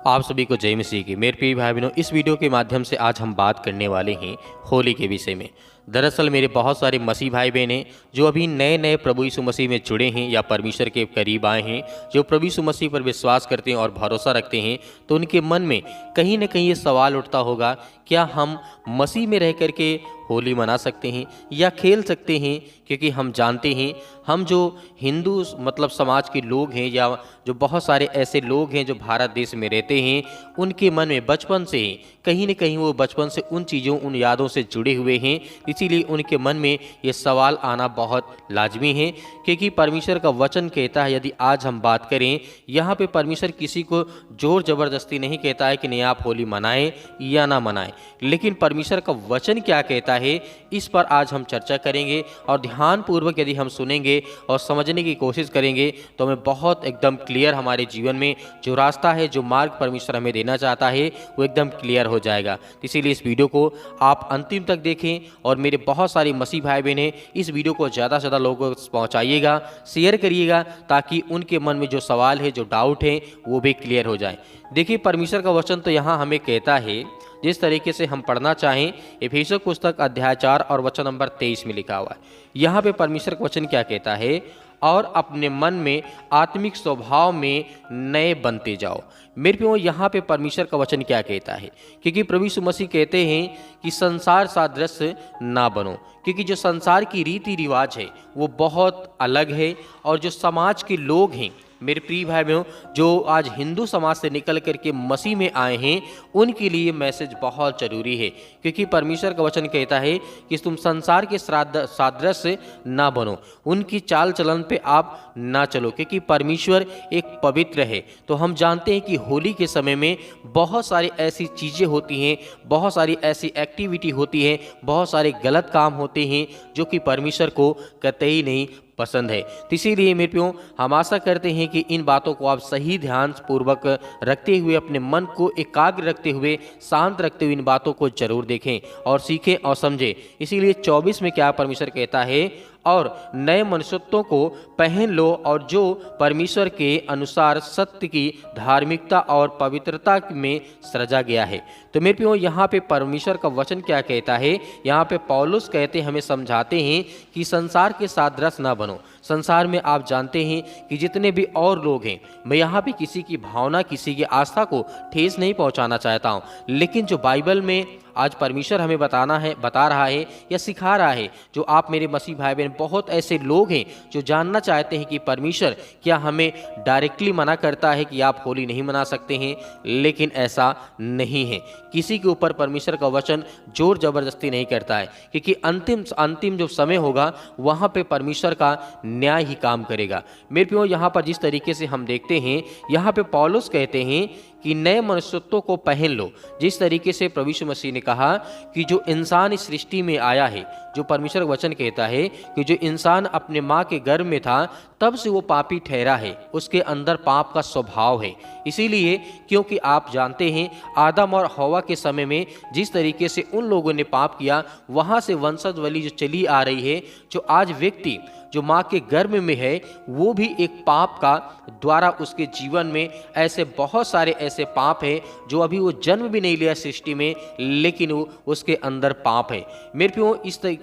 आप सभी को जय मसीह की। मेरे प्रिय भाई बहनों, इस वीडियो के माध्यम से आज हम बात करने वाले हैं होली के विषय में। दरअसल मेरे बहुत सारे मसीह भाई बहन हैं जो अभी नए नए प्रभु यीशु मसीह में जुड़े हैं या परमेश्वर के करीब आए हैं, जो प्रभु यीशु मसीह पर विश्वास करते हैं और भरोसा रखते हैं। तो उनके मन में कहीं ना कहीं ये सवाल उठता होगा, क्या हम मसीह में रह कर के होली मना सकते हैं या खेल सकते हैं? क्योंकि हम जानते हैं, हम जो हिंदू मतलब समाज के लोग हैं या जो बहुत सारे ऐसे लोग हैं जो भारत देश में रहते हैं, उनके मन में बचपन से ही कहीं न कहीं वो बचपन से उन चीज़ों उन यादों से जुड़े हुए हैं। इसीलिए उनके मन में ये सवाल आना बहुत लाजमी है, क्योंकि परमेश्वर का वचन कहता है, यदि आज हम बात करें, यहाँ पे परमेश्वर किसी को जोर ज़बरदस्ती नहीं कहता है कि नहीं आप होली मनाएं या ना मनाएं, लेकिन परमेश्वर का वचन क्या कहता है इस पर आज हम चर्चा करेंगे। और ध्यानपूर्वक यदि हम सुनेंगे और समझने की कोशिश करेंगे तो हमें बहुत एकदम क्लियर हमारे जीवन में जो रास्ता है, जो मार्ग परमेश्वर हमें देना चाहता है, वो एकदम क्लियर हो जाएगा। इसीलिए इस वीडियो को आप अंतिम तक देखें और मेरे बहुत सारे मसीह भाई बहन हैं, इस वीडियो को ज़्यादा से ज़्यादा लोगों को पहुँचाइएगा, शेयर करिएगा, ताकि उनके मन में जो सवाल है, जो डाउट है, वो भी क्लियर हो जाए। देखिए, परमेश्वर का वचन तो यहाँ हमें कहता है, जिस तरीके से हम पढ़ना चाहें, इफिसियों पुस्तक अध्याय 4 और वचन नंबर 23 में लिखा हुआ है। यहाँ पे परमेश्वर का वचन क्या कहता है? और अपने मन में आत्मिक स्वभाव में नए बनते जाओ। मेरे प्रियो, यहाँ पे परमेश्वर का वचन क्या कहता है? क्योंकि प्रभु यीशु मसीह कहते हैं कि संसार सादृश ना बनो, क्योंकि जो संसार की रीति रिवाज है वो बहुत अलग है। और जो समाज के लोग हैं, मेरे प्रिय भाई बहनों, जो आज हिंदू समाज से निकल करके मसीह में आए हैं, उनके लिए मैसेज बहुत ज़रूरी है। क्योंकि परमेश्वर का वचन कहता है कि तुम संसार के सादृश ना बनो, उनकी चाल चलन पे आप ना चलो, क्योंकि परमेश्वर एक पवित्र है। तो हम जानते हैं कि होली के समय में बहुत सारी ऐसी चीज़ें होती हैं, बहुत सारी ऐसी एक्टिविटी होती हैं, बहुत सारे गलत काम होते हैं जो कि परमेश्वर को कतई नहीं पसंद है। तो इसीलिए मेरे प्रियो, हम आशा करते हैं कि इन बातों को आप सही ध्यान पूर्वक रखते हुए, अपने मन को एकाग्र रखते हुए, शांत रखते हुए इन बातों को जरूर देखें और सीखें और समझें। इसीलिए 24 में क्या परमेश्वर कहता है? और नए मनुष्यत्वों को पहन लो, और जो परमेश्वर के अनुसार सत्य की धार्मिकता और पवित्रता में सृजा गया है। तो मेरे प्रियो, यहाँ पे परमेश्वर का वचन क्या कहता है? यहाँ पे पौलुस कहते हमें समझाते हैं कि संसार के सादृश ना बनो। संसार में आप जानते हैं कि जितने भी और लोग हैं, मैं यहाँ पे किसी की भावना, किसी की आस्था को ठेस नहीं पहुँचाना चाहता हूँ, लेकिन जो बाइबल में आज परमेश्वर हमें बता रहा है या सिखा रहा है, जो आप मेरे मसीह भाई बहन, बहुत ऐसे लोग हैं जो जानना चाहते हैं कि परमेश्वर क्या हमें डायरेक्टली मना करता है कि आप होली नहीं मना सकते हैं, लेकिन ऐसा नहीं है। किसी के ऊपर परमेश्वर का वचन जोर जबरदस्ती नहीं करता है, क्योंकि अंतिम जो समय होगा वहाँ पे परमेश्वर का न्याय ही काम करेगा। मेरे प्रियो, यहाँ पर जिस तरीके से हम देखते हैं, यहाँ पे पौलुस कहते हैं कि नए मनुष्यत्व को पहन लो। जिस तरीके से प्रभु यीशु मसीह ने कहा कि जो इंसान इस सृष्टि में आया है, जो परमेश्वर वचन कहता है कि जो इंसान अपने माँ के गर्भ में था तब से वो पापी ठहरा है, उसके अंदर पाप का स्वभाव है। इसीलिए, क्योंकि आप जानते हैं आदम और हवा के समय में जिस तरीके से उन लोगों ने पाप किया, वहाँ से वंशावली जो चली आ रही है, जो आज व्यक्ति जो माँ के गर्भ में है, वो भी एक पाप का द्वारा उसके जीवन में ऐसे बहुत सारे ऐसे पाप हैं जो अभी वो जन्म भी नहीं लिया सृष्टि में, लेकिन वो उसके अंदर पाप है। मेरे प्रियो,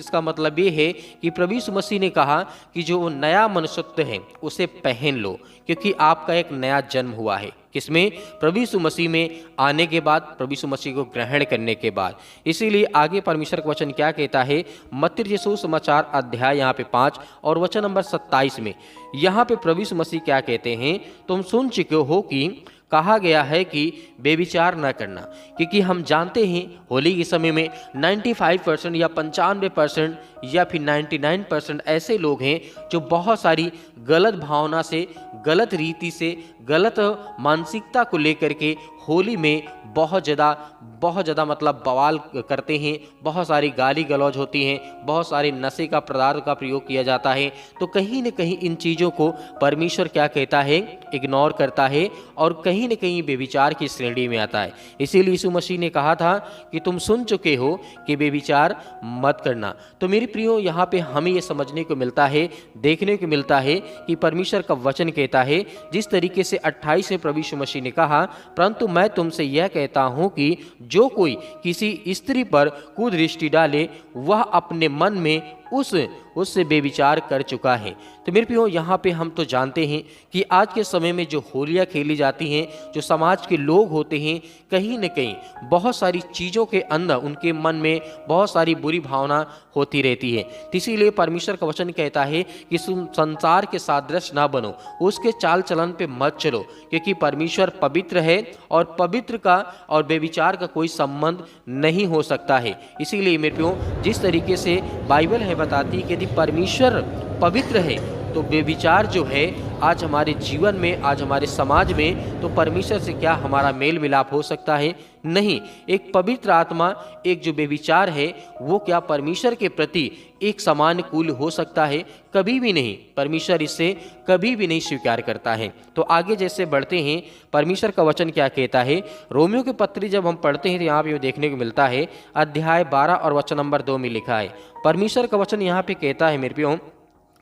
इसका मतलब ये है कि प्रभु यीशु मसीह ने कहा कि जो नया मनुष्यत्व है उसे पहन लो, क्योंकि आपका एक नया जन्म हुआ है। किसमें? प्रभु यीशु मसीह में आने के बाद, प्रभु यीशु मसीह को ग्रहण करने के बाद। इसीलिए आगे परमेश्वर का वचन क्या कहता है? मत्ती रचित सुसमाचार अध्याय यहाँ पे 5 और वचन नंबर 27 में यहाँ पे प्रभु यीशु मसीह क्या कहते हैं? तुम सुन चुके हो कि कहा गया है कि बेविचार न करना। क्योंकि हम जानते हैं होली के समय में 95% या 95% या फिर 99% ऐसे लोग हैं जो बहुत सारी गलत भावना से, गलत रीति से, गलत मानसिकता को लेकर के होली में बहुत ज़्यादा मतलब बवाल करते हैं। बहुत सारी गाली गलौज होती हैं, बहुत सारे नशे का पदार्थ का प्रयोग किया जाता है। तो कहीं न कहीं इन चीज़ों को परमेश्वर क्या कहता है? इग्नोर करता है और कहीं न कहीं बेविचार की श्रेणी में आता है। इसीलिए यीशु मसीह ने कहा था कि तुम सुन चुके हो कि बेविचार मत करना। तो मेरे प्रियो, यहाँ पे हमें ये समझने को मिलता है, देखने को मिलता है कि परमेश्वर का वचन कहता है, जिस तरीके से 28 में प्रभु यीशु मसीह ने कहा, परंतु मैं तुमसे यह कहता हूँ कि जो कोई किसी स्त्री पर कुदृष्टि डाले वह अपने मन में उससे बेविचार कर चुका है। तो मेरे प्रियो, यहाँ पे हम तो जानते हैं कि आज के समय में जो होलियाँ खेली जाती हैं, जो समाज के लोग होते हैं, कहीं न कहीं बहुत सारी चीज़ों के अंदर उनके मन में बहुत सारी बुरी भावना होती रहती है। तो इसीलिए परमेश्वर का वचन कहता है कि संसार के सादृश ना बनो, उसके चाल चलन पे मत चलो, क्योंकि परमेश्वर पवित्र है और पवित्र का और बेविचार का कोई संबंध नहीं हो सकता है। इसीलिए मेरे प्रियो, जिस तरीके से बाइबल है बताती है कि यदि परमेश्वर पवित्र है तो बेविचार जो है आज हमारे जीवन में, आज हमारे समाज में, तो परमेश्वर से क्या हमारा मेल मिलाप हो सकता है? नहीं। एक पवित्र आत्मा, एक जो बेविचार है, वो क्या परमेश्वर के प्रति एक समानुकूल हो सकता है? कभी भी नहीं। परमेश्वर इसे कभी भी नहीं स्वीकार करता है। तो आगे जैसे बढ़ते हैं, परमेश्वर का वचन क्या कहता है? रोमियो के पत्री जब हम पढ़ते हैं तो यहाँ पे देखने को मिलता है, अध्याय 12 और वचन नंबर 2 में लिखा है, परमेश्वर का वचन यहाँ पे कहता है मेरे प्रियो,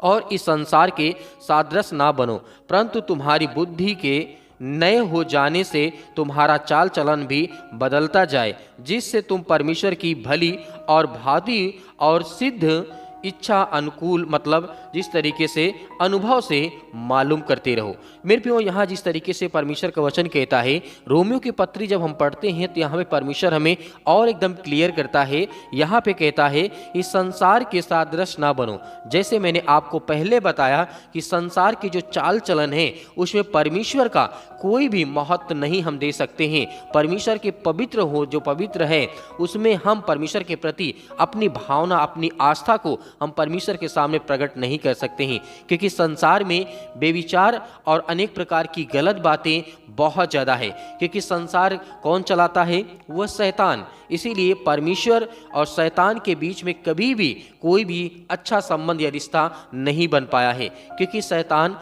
और इस संसार के सादृश ना बनो, परंतु तुम्हारी बुद्धि के नए हो जाने से तुम्हारा चाल चलन भी बदलता जाए, जिससे तुम परमेश्वर की भली और भांति और सिद्ध इच्छा अनुकूल, मतलब जिस तरीके से अनुभव से मालूम करते रहो। मेरे प्रियो, यहाँ जिस तरीके से परमेश्वर का वचन कहता है, रोमियो की पत्री जब हम पढ़ते हैं तो यहाँ पे परमेश्वर हमें और एकदम क्लियर करता है। यहाँ पे कहता है इस संसार के सादृश ना बनो। जैसे मैंने आपको पहले बताया कि संसार की जो चाल चलन है उसमें परमेश्वर का कोई भी महत्व नहीं हम दे सकते हैं। परमेश्वर के पवित्र हो, जो पवित्र है, उसमें हम परमेश्वर के प्रति अपनी भावना, अपनी आस्था को हम परमेश्वर के सामने प्रकट नहीं कर सकते हैं, क्योंकि संसार में बेविचार और अनेक प्रकार की गलत बातें बहुत ज़्यादा है। क्योंकि संसार कौन चलाता है? वह शैतान। इसीलिए परमेश्वर और शैतान के बीच में कभी भी कोई भी अच्छा संबंध या रिश्ता नहीं बन पाया है, क्योंकि शैतान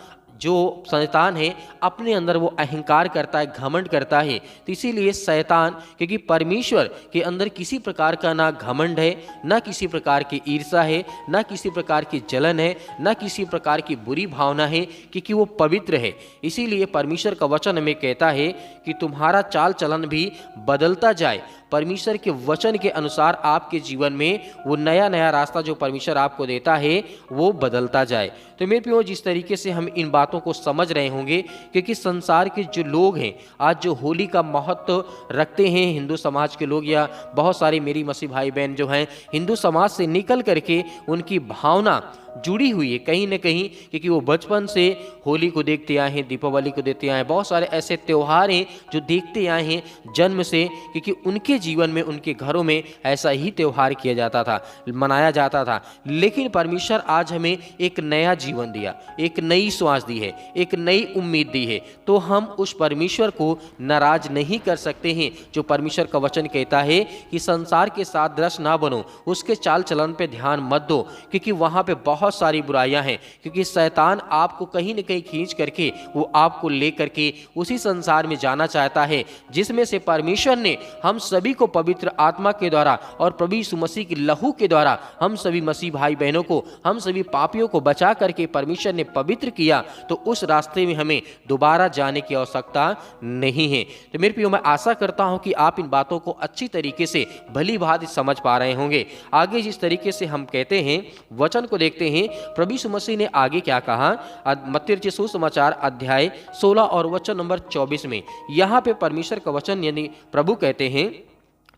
है अपने अंदर वो अहंकार करता है, घमंड करता है। तो इसीलिए शैतान, क्योंकि परमेश्वर के अंदर किसी प्रकार का ना घमंड है, ना किसी प्रकार की ईर्ष्या है, ना किसी प्रकार की जलन है, ना किसी प्रकार की बुरी भावना है, क्योंकि वो पवित्र है। इसीलिए परमेश्वर का वचन हमें कहता है कि तुम्हारा चाल चलन भी बदलता जाए। परमेश्वर के वचन के अनुसार आपके जीवन में वो नया नया रास्ता जो परमेश्वर आपको देता है वो बदलता जाए। तो मेरे प्रियो, जिस तरीके से हम इन बातों को समझ रहे होंगे, क्योंकि संसार के जो लोग हैं आज जो होली का महत्व रखते हैं, हिंदू समाज के लोग या बहुत सारे मेरी मसीह भाई बहन जो हैं हिंदू समाज से निकल करके उनकी भावना जुड़ी हुई है कहीं न कहीं, क्योंकि वो बचपन से होली को देखते आए हैं, दीपावली को देखते आए हैं, बहुत सारे ऐसे त्यौहार हैं जो देखते आए हैं जन्म से, क्योंकि उनके जीवन में, उनके घरों में ऐसा ही त्यौहार किया जाता था, मनाया जाता था। लेकिन परमेश्वर आज हमें एक नया जीवन दिया, एक नई श्वास दी है, एक नई उम्मीद दी है। तो हम उस परमेश्वर को नाराज नहीं कर सकते हैं जो परमेश्वर का वचन कहता है कि संसार के सादृश ना बनो, उसके चाल चलन पे ध्यान मत दो, क्योंकि वहाँ पे बहुत सारी बुराइयां हैं। क्योंकि शैतान आपको कहीं न कहीं खींच करके वो आपको ले करके उसी संसार में जाना चाहता है जिसमें से परमेश्वर ने हम सभी को पवित्र आत्मा के द्वारा और प्रभु यीशु मसीह की लहू के द्वारा हम सभी मसीह भाई बहनों को, हम सभी पापियों को बचा करके परमेश्वर ने पवित्र किया। तो उस रास्ते में हमें दोबारा जाने की आवश्यकता नहीं है। तो मेरे प्रियो, मैं आशा करता हूं कि आप इन बातों को अच्छी तरीके से भली भांति समझ पा रहे होंगे। आगे जिस तरीके से हम कहते हैं, वचन को देखते हैं, प्रभु यीशु मसीह ने आगे क्या कहा? मत्ती रचित सुसमाचार अध्याय 16 और वचन नंबर 24 में यहाँ पे परमेश्वर का वचन यानी प्रभु कहते हैं,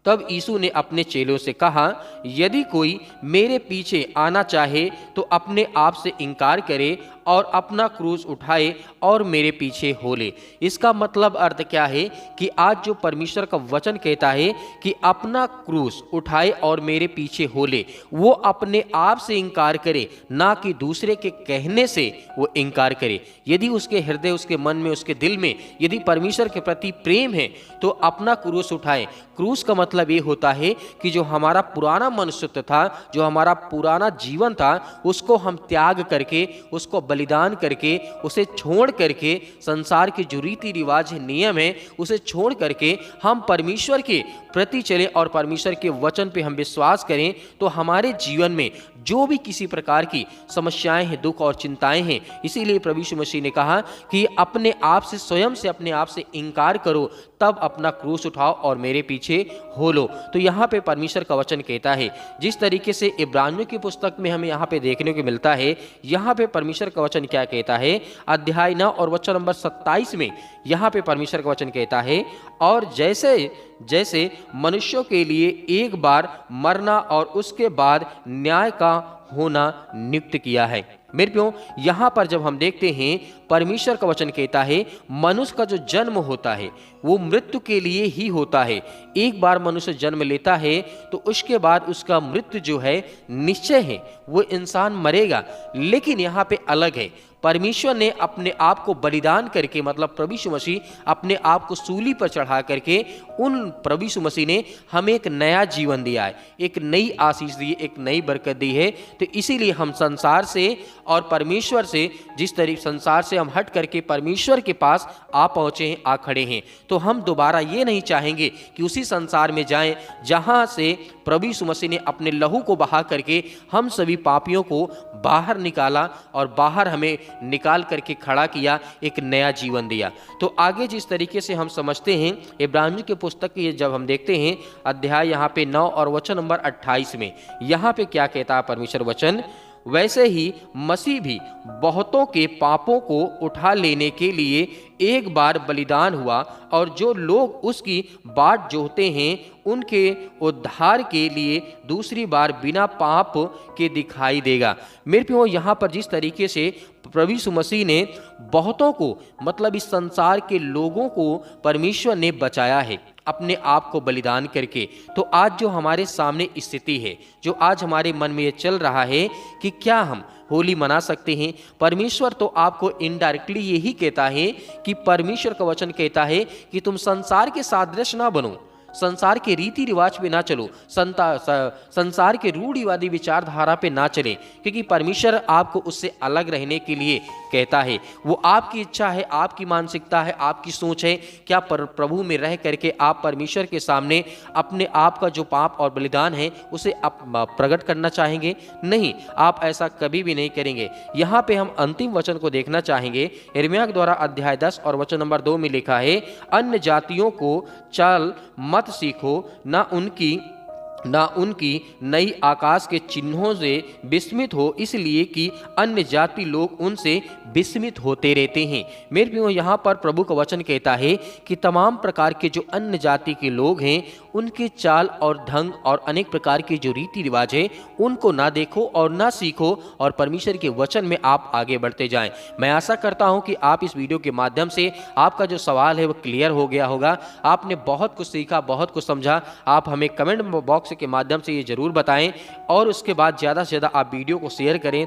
तब यीशु ने अपने चेलों से कहा, यदि कोई मेरे पीछे आना चाहे तो अपने आप से इनकार करे और अपना क्रूस उठाए और मेरे पीछे हो ले। इसका मतलब अर्थ क्या है कि आज जो परमेश्वर का वचन कहता है कि अपना क्रूस उठाए और मेरे पीछे हो ले, वो अपने आप से इनकार करे, ना कि दूसरे के कहने से वो इनकार करे। यदि उसके हृदय, उसके मन में, उसके दिल में यदि परमेश्वर के प्रति प्रेम है तो अपना क्रूस उठाए। क्रूस का मतलब मतलब ये होता है कि जो हमारा पुराना मनुष्यत्व था, जो हमारा पुराना जीवन था, उसको हम त्याग करके, उसको बलिदान करके, उसे छोड़ करके, संसार के जो रीति रिवाज नियम है उसे छोड़ करके हम परमेश्वर के प्रति चले और परमेश्वर के वचन पे हम विश्वास करें, तो हमारे जीवन में जो भी किसी प्रकार की समस्याएं हैं, दुख और चिंताएं हैं, इसीलिए प्रभु यीशु मसीह ने कहा कि अपने आप से, स्वयं से, अपने आप से इनकार करो, तब अपना क्रूस उठाओ और मेरे पीछे हो लो। तो यहाँ पे परमेश्वर का वचन कहता है, जिस तरीके से इब्रानियों की पुस्तक में हमें यहाँ पे देखने को मिलता है, यहाँ पे परमेश्वर का वचन क्या कहता है, अध्याय 9 और वचन नंबर 27 में यहाँ पे परमेश्वर का वचन कहता है, और जैसे जैसे मनुष्यों के लिए एक बार मरना और उसके बाद न्याय का होना नियुक्त किया है। मेरे प्रियो, यहाँ पर जब हम देखते हैं, परमेश्वर का वचन कहता है मनुष्य का जो जन्म होता है वो मृत्यु के लिए ही होता है। एक बार मनुष्य जन्म लेता है तो उसके बाद उसका मृत्यु जो है निश्चय है, वो इंसान मरेगा। लेकिन यहाँ पे अलग है, परमेश्वर ने अपने आप को बलिदान करके, मतलब प्रभु यीशु मसीह अपने आप को सूली पर चढ़ा करके, उन प्रभु यीशु मसीह ने हमें एक नया जीवन दिया है, एक नई आशीष दी, एक नई बरकत दी है। तो इसीलिए हम संसार से और परमेश्वर से, जिस तरीके संसार से हम हट करके परमेश्वर के पास आ पहुंचे हैं, आ खड़े हैं, तो हम दोबारा ये नहीं चाहेंगे कि उसी संसार में जाएं जहां से प्रभु यीशु मसीह ने अपने लहू को बहा करके हम सभी पापियों को बाहर निकाला और बाहर हमें निकाल करके खड़ा किया, एक नया जीवन दिया। तो आगे जिस तरीके से हम समझते हैं, इब्रानियों की पुस्तक की जब हम देखते हैं अध्याय यहाँ पे 9 और वचन नंबर 28 में, यहाँ पे क्या कहता है परमेश्वर वचन, वैसे ही मसीह भी बहुतों के पापों को उठा लेने के लिए एक बार बलिदान हुआ, और जो लोग उसकी बाट जोहते हैं उनके उद्धार के लिए दूसरी बार बिना पाप के दिखाई देगा। मेरे प्रियो, यहाँ पर जिस तरीके से प्रभु यीशु मसीह ने बहुतों को, मतलब इस संसार के लोगों को परमेश्वर ने बचाया है अपने आप को बलिदान करके, तो आज जो हमारे सामने स्थिति है, जो आज हमारे मन में ये चल रहा है कि क्या हम होली मना सकते हैं, परमेश्वर तो आपको इनडायरेक्टली यही कहता है कि परमेश्वर का वचन कहता है कि तुम संसार के सादृश्य ना बनो, संसार के रीति रिवाज पे ना चलो, संसार के रूढ़िवादी विचारधारा पे ना चले, क्योंकि परमेश्वर आपको उससे अलग रहने के लिए कहता है। वो आपकी इच्छा है, आपकी मानसिकता है, आपकी सोच है, क्या प्रभु में रह करके आप परमेश्वर के सामने अपने आप का जो पाप और बलिदान है उसे आप प्रकट करना चाहेंगे? नहीं, आप ऐसा कभी भी नहीं करेंगे। यहाँ पे हम अंतिम वचन को देखना चाहेंगे, यिर्मयाह द्वारा अध्याय 10 और वचन नंबर 2 में लिखा है, अन्य जातियों को चाल मत सीखो, ना उनकी नई आकाश के चिन्हों से विस्मित हो, इसलिए कि अन्य जाति लोग उनसे विस्मित होते रहते हैं। मेरे प्रियो, यहाँ पर प्रभु का वचन कहता है कि तमाम प्रकार के जो अन्य जाति के लोग हैं उनके चाल और ढंग और अनेक प्रकार के जो रीति रिवाज है उनको ना देखो और ना सीखो, और परमेश्वर के वचन में आप आगे बढ़ते जाएं। मैं आशा करता हूं कि आप इस वीडियो के माध्यम से आपका जो सवाल है वो क्लियर हो गया होगा, आपने बहुत कुछ सीखा, बहुत कुछ समझा। आप हमें कमेंट बॉक्स के माध्यम से ये जरूर बताएं, और उसके बाद ज़्यादा से ज़्यादा आप वीडियो को शेयर करें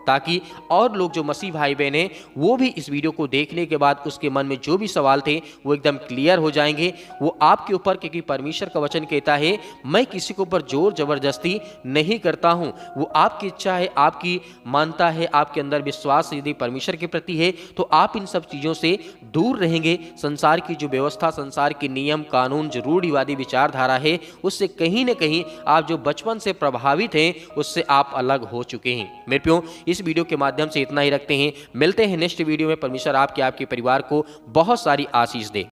ताकि और लोग जो मसीह भाई बहन हैं वो भी इस वीडियो को देखने के बाद उसके मन में जो भी सवाल थे वो एकदम क्लियर हो जाएंगे। वो आपके ऊपर, क्योंकि परमेश्वर का वचन कहता है मैं किसी के ऊपर जोर जबरदस्ती नहीं करता हूँ, वो आपकी इच्छा है, आपकी मानता है, आपके अंदर विश्वास यदि परमेश्वर के प्रति है तो आप इन सब चीज़ों से दूर रहेंगे। संसार की जो व्यवस्था, संसार के नियम कानून, जो रूढ़िवादी विचारधारा है उससे कहीं ना कहीं आप जो बचपन से प्रभावित हैं उससे आप अलग हो चुके हैं। मेरे प्रियो, इस वीडियो के माध्यम से इतना ही रखते हैं, मिलते हैं नेक्स्ट वीडियो में। परमेश्वर आपके परिवार को बहुत सारी आशीष दे।